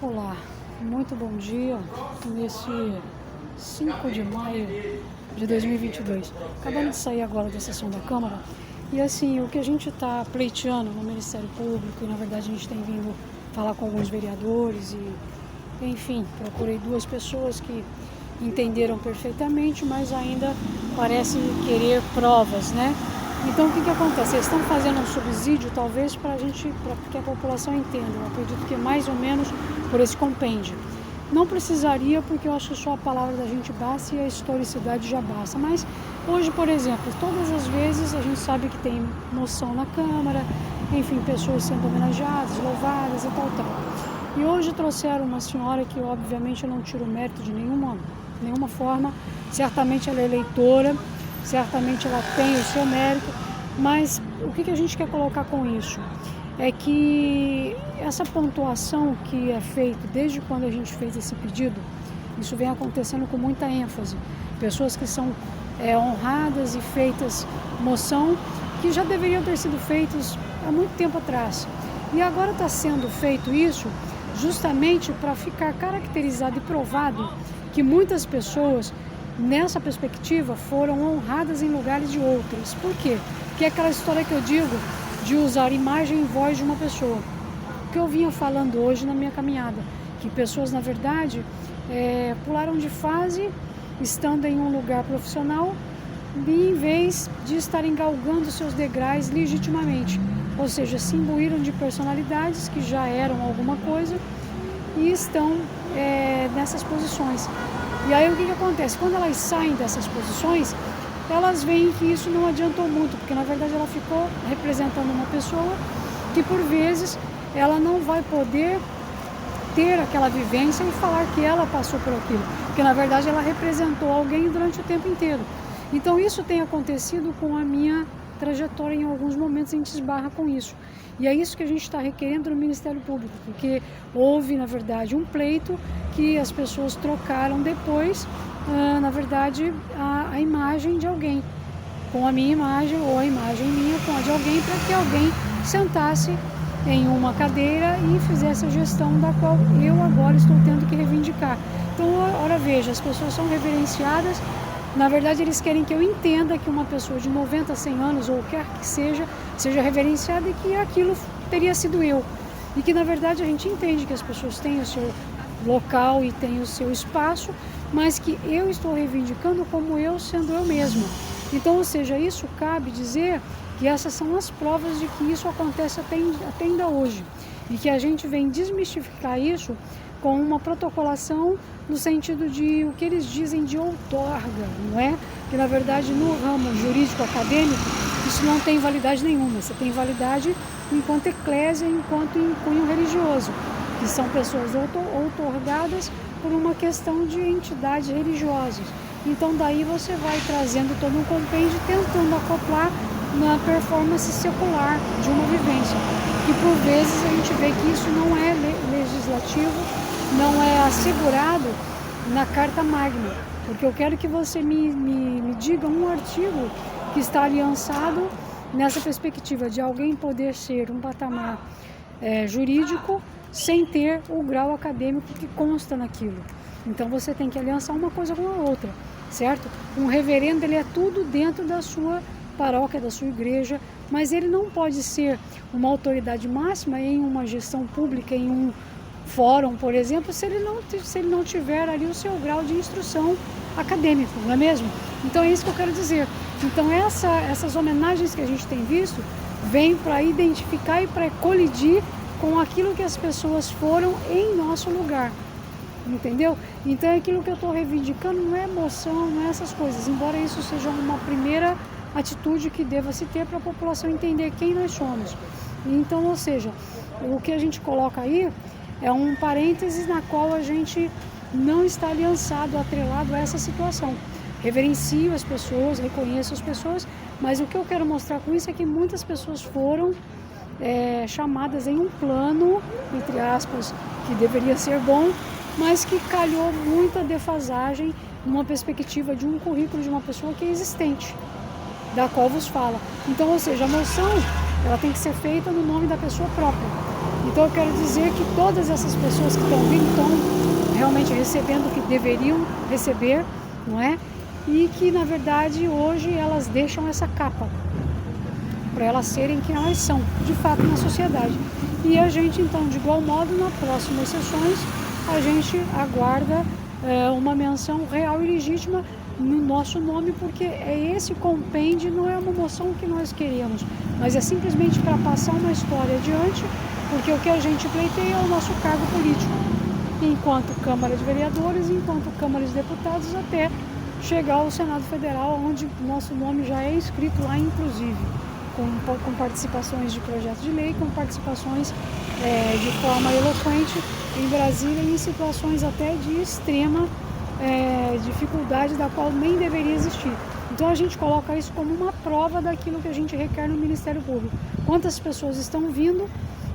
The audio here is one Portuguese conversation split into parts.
Olá, muito bom dia nesse 5 de maio de 2022. Acabamos de sair agora da sessão da Câmara e assim, o que a gente está pleiteando no Ministério Público, e na verdade a gente tem vindo falar com alguns vereadores e enfim, procurei duas pessoas que entenderam perfeitamente, mas ainda parecem querer provas, né? Então o que acontece? Eles estão fazendo um subsídio talvez para que a população entenda. Eu acredito que mais ou menos por esse compêndio. Não precisaria, porque eu acho que só a palavra da gente basta e a historicidade já basta. Mas hoje, por exemplo, todas as vezes a gente sabe que tem moção na Câmara, enfim, pessoas sendo homenageadas, louvadas e tal. E hoje trouxeram uma senhora que obviamente eu não tiro mérito de nenhuma forma. Certamente ela é eleitora, certamente ela tem o seu mérito, mas o que a gente quer colocar com isso? É que essa pontuação que é feita desde quando a gente fez esse pedido, isso vem acontecendo com muita ênfase. Pessoas que são honradas e feitas moção que já deveriam ter sido feitos há muito tempo atrás. E agora está sendo feito isso justamente para ficar caracterizado e provado que muitas pessoas nessa perspectiva foram honradas em lugares de outras. Por quê? Porque é aquela história que eu digo de usar imagem e voz de uma pessoa. O que eu vinha falando hoje na minha caminhada, que pessoas na verdade pularam de fase estando em um lugar profissional em vez de estarem galgando seus degraus legitimamente. Ou seja, se imbuíram de personalidades que já eram alguma coisa e estão nessas posições. E aí o que acontece? Quando elas saem dessas posições, elas veem que isso não adiantou muito, porque na verdade ela ficou representando uma pessoa que por vezes ela não vai poder ter aquela vivência e falar que ela passou por aquilo, porque na verdade ela representou alguém durante o tempo inteiro. Então isso tem acontecido com a minha trajetória, em alguns momentos a gente esbarra com isso. E é isso que a gente está requerendo no Ministério Público, porque houve, na verdade, um pleito que as pessoas trocaram depois, na verdade, a imagem de alguém, com a minha imagem ou a imagem minha com a de alguém, para que alguém sentasse em uma cadeira e fizesse a gestão da qual eu agora estou tendo que reivindicar. Então, ora veja, as pessoas são reverenciadas. Na verdade, eles querem que eu entenda que uma pessoa de 90, 100 anos, ou quer que seja reverenciada e que aquilo teria sido eu. E que, na verdade, a gente entende que as pessoas têm o seu local e têm o seu espaço, mas que eu estou reivindicando como eu sendo eu mesma. Então, ou seja, isso cabe dizer que essas são as provas de que isso acontece até ainda hoje. E que a gente vem desmistificar isso com uma protocolação no sentido de o que eles dizem de outorga, não é? Que na verdade no ramo jurídico acadêmico isso não tem validade nenhuma, você tem validade enquanto eclésia, enquanto em cunho religioso, que são pessoas outorgadas por uma questão de entidades religiosas. Então daí você vai trazendo todo um compêndio tentando acoplar na performance secular de uma vivência, que por vezes a gente vê que isso não é legislativo, não é assegurado na Carta Magna, porque eu quero que você me diga um artigo que está aliançado nessa perspectiva de alguém poder ser um patamar jurídico sem ter o grau acadêmico que consta naquilo. Então você tem que aliançar uma coisa com a outra, certo? Um reverendo, ele é tudo dentro da sua paróquia, da sua igreja, mas ele não pode ser uma autoridade máxima em uma gestão pública, em um fórum, por exemplo, se ele não tiver ali o seu grau de instrução acadêmico, não é mesmo? Então é isso que eu quero dizer. Então essas homenagens que a gente tem visto vêm para identificar e para colidir com aquilo que as pessoas foram em nosso lugar, entendeu? Então aquilo que eu estou reivindicando não é emoção, não é essas coisas, embora isso seja uma primeira atitude que deva se ter para a população entender quem nós somos. Então, ou seja, o que a gente coloca aí é um parênteses na qual a gente não está aliançado, atrelado a essa situação. Reverencio as pessoas, reconheço as pessoas, mas o que eu quero mostrar com isso é que muitas pessoas foram chamadas em um plano, entre aspas, que deveria ser bom, mas que calhou muita defasagem numa perspectiva de um currículo de uma pessoa que é existente, da qual vos fala. Então, ou seja, a moção ela tem que ser feita no nome da pessoa própria. Então eu quero dizer que todas essas pessoas que estão vindo estão realmente recebendo o que deveriam receber, não é? E que na verdade hoje elas deixam essa capa para elas serem quem elas são, de fato, na sociedade. E a gente então, de igual modo, nas próximas sessões, a gente aguarda uma menção real e legítima no nosso nome, porque é esse compêndio, não é uma moção que nós queremos, mas é simplesmente para passar uma história adiante, porque o que a gente pleiteia é o nosso cargo político, enquanto Câmara de Vereadores, enquanto Câmara de Deputados, até chegar ao Senado Federal, onde o nosso nome já é inscrito lá, inclusive, com participações de projetos de lei, com participações de forma eloquente em Brasília, em situações até de extrema dificuldade, da qual nem deveria existir. Então a gente coloca isso como uma prova daquilo que a gente requer no Ministério Público. Quantas pessoas estão vindo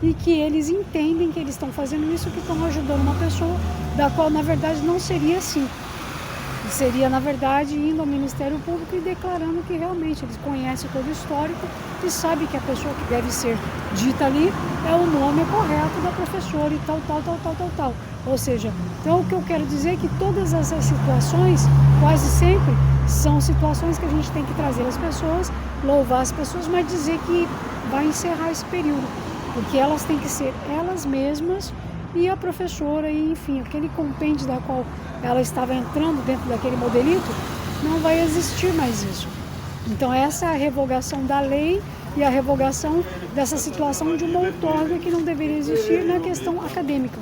e que eles entendem que eles estão fazendo isso, que estão ajudando uma pessoa da qual na verdade não seria assim. Seria, na verdade, indo ao Ministério Público e declarando que realmente eles conhecem todo o histórico e sabem que a pessoa que deve ser dita ali é o nome correto da professora e tal. Ou seja, então o que eu quero dizer é que todas essas situações, quase sempre, são situações que a gente tem que trazer as pessoas, louvar as pessoas, mas dizer que vai encerrar esse período, porque elas têm que ser elas mesmas e a professora, e enfim, aquele compêndio da qual ela estava entrando dentro daquele modelito, não vai existir mais isso. Então essa é a revogação da lei e a revogação dessa situação de uma outorga que não deveria existir na questão acadêmica.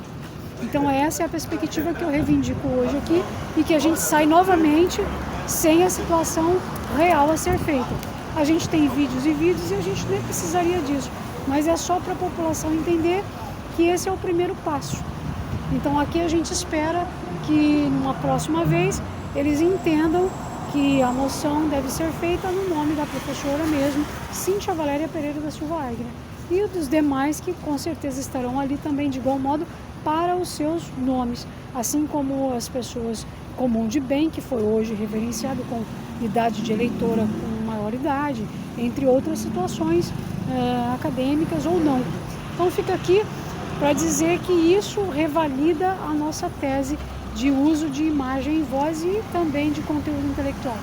Então essa é a perspectiva que eu reivindico hoje aqui, e que a gente sai novamente sem a situação real a ser feita. A gente tem vídeos e vídeos e a gente nem precisaria disso, mas é só para a população entender que esse é o primeiro passo. Então aqui a gente espera que numa próxima vez eles entendam que a moção deve ser feita no nome da professora mesmo, Cíntia Valéria Pereira da Silva Aigner, e dos demais que com certeza estarão ali também de igual modo para os seus nomes, assim como as pessoas comum de bem, que foi hoje reverenciado com idade de eleitora com maioridade, entre outras situações acadêmicas ou não. Então fica aqui para dizer que isso revalida a nossa tese de uso de imagem e voz e também de conteúdo intelectual.